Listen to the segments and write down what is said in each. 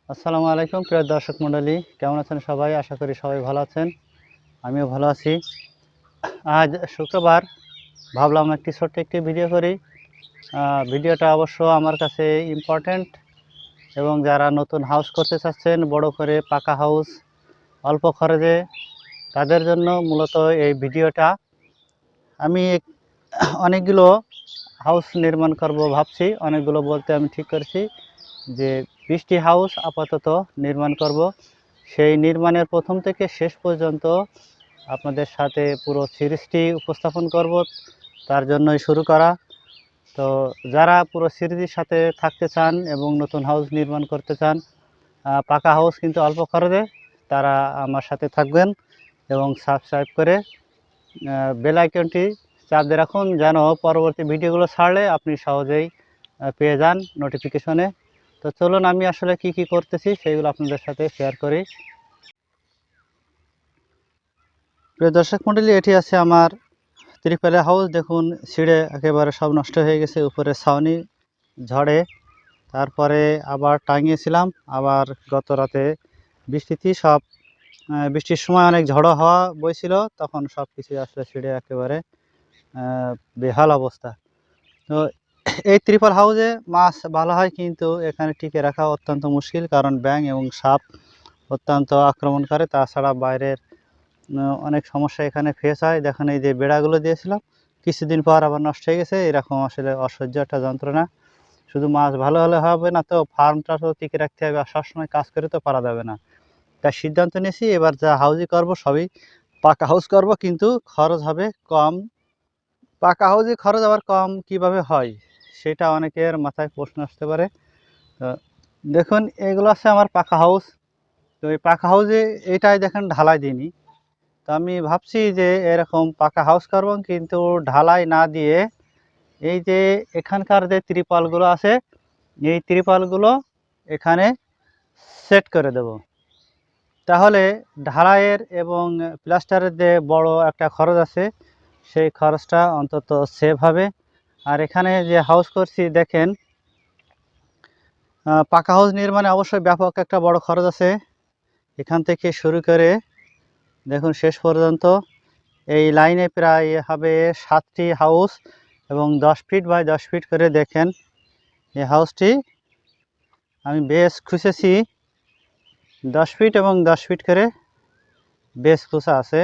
আসসালামু আলাইকুম প্রিয় দর্শক মণ্ডলী, কেমন আছেন সবাই? আশা করি সবাই ভালো আছেন। আমিও ভালো আছি। আজ শুক্রবার, ভাবলাম ছোট্ট একটি ভিডিও করি। ভিডিওটা অবশ্য আমার কাছে ইম্পর্ট্যান্ট, এবং যারা নতুন হাউস করতে চাচ্ছেন, বড় করে পাকা হাউস অল্প খরচে, তাদের জন্য মূলত এই ভিডিওটা। আমি অনেকগুলো হাউস নির্মাণ করব ভাবছি। অনেকগুলো বলতে আমি ঠিক করেছি যে 20টি হাউস আপাতত নির্মাণ করব। সেই নির্মাণের প্রথম থেকে শেষ পর্যন্ত আপনাদের সাথে পুরো সিরিজটি উপস্থাপন করব, তার জন্যই শুরু করা। তো যারা পুরো সিরিজের সাথে থাকতে চান এবং নতুন হাউস নির্মাণ করতে চান, পাকা হাউস কিন্তু অল্প খরচে, তারা আমার সাথে থাকবেন এবং সাবস্ক্রাইব করে বেল আইকনটি চাপ দিয়ে রাখুন, যেন পরবর্তী ভিডিওগুলো ছাড়লে আপনি সহজেই পেয়ে যান নোটিফিকেশনে। তো চলুন আমি আসলে কি কি করতেছি সেইগুলো আপনাদের সাথে শেয়ার করি। প্রিয় দর্শক মণ্ডলী, এটি আছে আমার ত্রিপলে হাউস। দেখুন, ছিঁড়ে একেবারে সব নষ্ট হয়ে গেছে। উপরে ছাউনি ঝড়ে, তারপরে আবার টাঙিয়েছিলাম। আবার গত রাতে বৃষ্টিতে সব বৃষ্টির সময় অনেক ঝড়ো হাওয়া বইছিল, তখন সব কিছুই আসলে ছিঁড়ে একেবারে বেহাল অবস্থা। তো এই ত্রিপল হাউসে মাছ ভালো হয়, কিন্তু এখানে টিকে রাখা অত্যন্ত মুশকিল, কারণ ব্যাঙ এবং সাপ অত্যন্ত আক্রমণ করে। তাছাড়া বাইরের অনেক সমস্যা এখানে ফেস হয়। দেখেন, এই যে বেড়াগুলো দিয়েছিলাম, কিছুদিন পর আবার নষ্ট হয়ে গেছে। এরকম আসলে অসহ্য একটা যন্ত্রণা। শুধু মাছ ভালো হলে হবে না, তো ফার্মটা তো টিকে রাখতে হবে, আর সবসময় কাজ করে তো পারা যাবে না। তাই সিদ্ধান্ত নিয়েছি, এবার যা হাউসই করব সবই পাকা হাউস করব, কিন্তু খরচ হবে কম। পাকা হাউসে খরচ আবার কম কিভাবে হয়, সেটা অনেকের মাথায় প্রশ্ন আসতে পারে। তো দেখুন, এগুলো আছে আমার পাকা হাউস। তো এই পাকা হাউসে এটাই দেখেন ঢালাই দিইনি। তো আমি ভাবছি যে এরকম পাকা হাউস করব, কিন্তু ঢালাই না দিয়ে এই যে এখানকার যে ত্রিপলগুলো আছে, এই ত্রিপলগুলো এখানে সেট করে দেব। তাহলে ঢালাইয়ের এবং প্লাস্টারের যে বড় একটা খরচ আছে, সেই খরচটা অন্তত সেভ হবে। আর এখানে যে হাউস করছি দেখেন, পাকা হাউস নির্মাণে অবশ্যই ব্যাপক একটা বড় খরচ আছে। এখান থেকে শুরু করে দেখুন শেষ পর্যন্ত এই লাইনে প্রায় হবে 7টি হাউস, এবং 10 ফিট বাই 10 ফিট করে। দেখেন, এই হাউসটি আমি বেস খুঁজেছি 10 ফিট এবং 10 ফিট করে বেস খুঁজা আছে।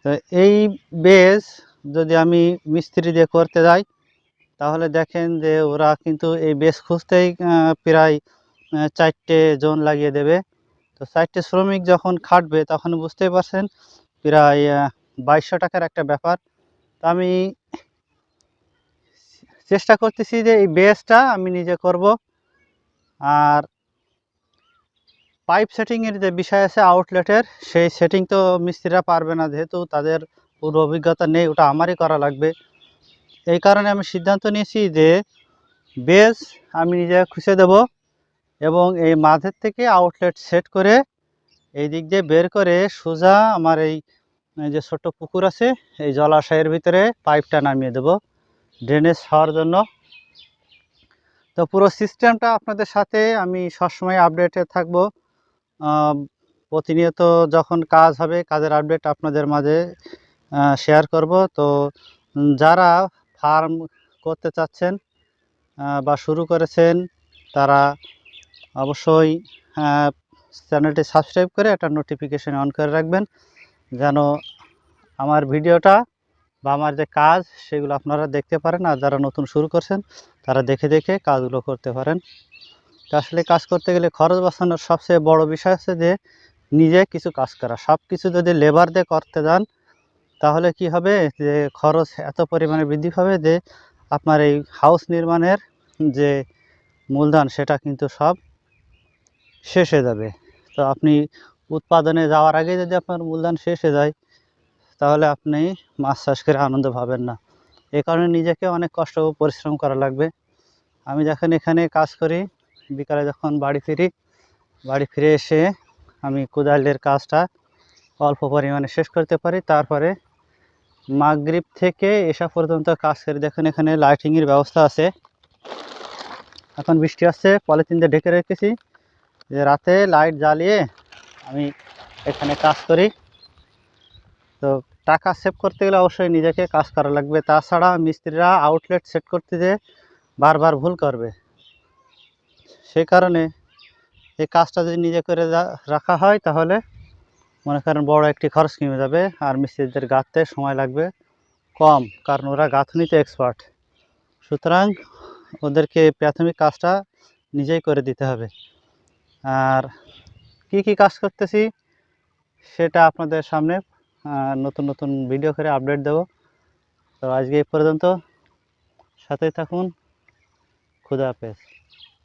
তো এই বেস যদি আমি মিস্ত্রি দিয়ে করতে যাই, তাহলে দেখেন যে ওরা কিন্তু এই বেস খুঁজতেই প্রায় 4টে জোন লাগিয়ে দেবে। তো 4টে শ্রমিক যখন খাটবে, তখন বুঝতেই পারছেন প্রায় 2200 টাকার একটা ব্যাপার। তো আমি চেষ্টা করতেছি যে এই বেসটা আমি নিজে করব। আর পাইপ সেটিংয়ের যে বিষয় আছে আউটলেটের, সেই সেটিং তো মিস্ত্রিরা পারবে না, যেহেতু তাদের পুরো অভিজ্ঞতা নেই, ওটা আমারই করা লাগবে। এই কারণে আমি সিদ্ধান্ত নিয়েছি যে বেস আমি নিজে খুঁজে দেব, এবং এই মাঝের থেকে আউটলেট সেট করে এই দিক দিয়ে বের করে সোজা আমার এই যে ছোট্ট পুকুর আছে, এই জলাশয়ের ভিতরে পাইপটা নামিয়ে দেব ড্রেনেজ হওয়ার জন্য। তো পুরো সিস্টেমটা আপনাদের সাথে আমি সবসময় আপডেটে থাকব। প্রতিনিয়ত যখন কাজ হবে, কাজের আপডেট আপনাদের মাঝে শেয়ার করব। তো যারা ফার্ম করতে চাচ্ছেন বা শুরু করেছেন, তারা অবশ্যই চ্যানেলটি সাবস্ক্রাইব করে একটা নোটিফিকেশন অন করে রাখবেন, যেন আমার ভিডিওটা বা আমার যে কাজ সেগুলো আপনারা দেখতে পারেন। আর যারা নতুন শুরু করছেন, তারা দেখে দেখে কাজগুলো করতে পারেন। তো আসলে কাজ করতে গেলে খরচ বাঁচানোর সবচেয়ে বড় বিষয় হচ্ছে যে নিজে কিছু কাজ করা। সব কিছু যদি লেবার দিয়ে করতে যান, তাহলে কি হবে যে খরচ এত পরিমাণে বৃদ্ধি পাবে যে আপনার এই হাউস নির্মাণের যে মূলধন, সেটা কিন্তু সব শেষ হয়ে যাবে। তো আপনি উৎপাদনে যাওয়ার আগে যদি আপনার মূলধন শেষ হয়ে যায়, তাহলে আপনি মাছ চাষ করে আনন্দ পাবেন না। এই কারণে নিজেকে অনেক কষ্ট ও পরিশ্রম করা লাগবে। আমি যখন এখানে কাজ করি, বিকালে যখন বাড়ি ফিরি, বাড়ি ফিরে এসে আমি কোদালের কাজটা অল্প পরিমাণে শেষ করতে পারি। তারপরে মাগরিব থেকে এসা পর্যন্ত কাজ করি। দেখেন, এখানে লাইটিংয়ের ব্যবস্থা আছে। এখন বৃষ্টি আসছে, পলিথিন দিয়ে ঢেকে রেখেছি, যে রাতে লাইট জ্বালিয়ে আমি এখানে কাজ করি। তো টাকা সেভ করতে গেলে অবশ্যই নিজেকে কাজ করা লাগবে, তাছাড়া মিস্ত্রিরা আউটলেট সেট করতে যেয়ে বারবার ভুল করবে। সেই কারণে এই কাজটা যদি নিজে করে রাখা হয় তাহলে মনে করেন বড় একটি খরচ কমে যাবে, আর মিস্ত্রিদের গাঁথতে সময় লাগবে কম, কারণ ওরা গাঁথনিতে এক্সপার্ট। সুতরাং ওদেরকে প্রাথমিক কাজটা নিজেই করে দিতে হবে। আর কি কি কাজ করতেছি সেটা আপনাদের সামনে নতুন নতুন ভিডিও করে আপডেট দেব। তো আজকে এই পর্যন্ত, সাথেই থাকুন। খুদা হাফেজ।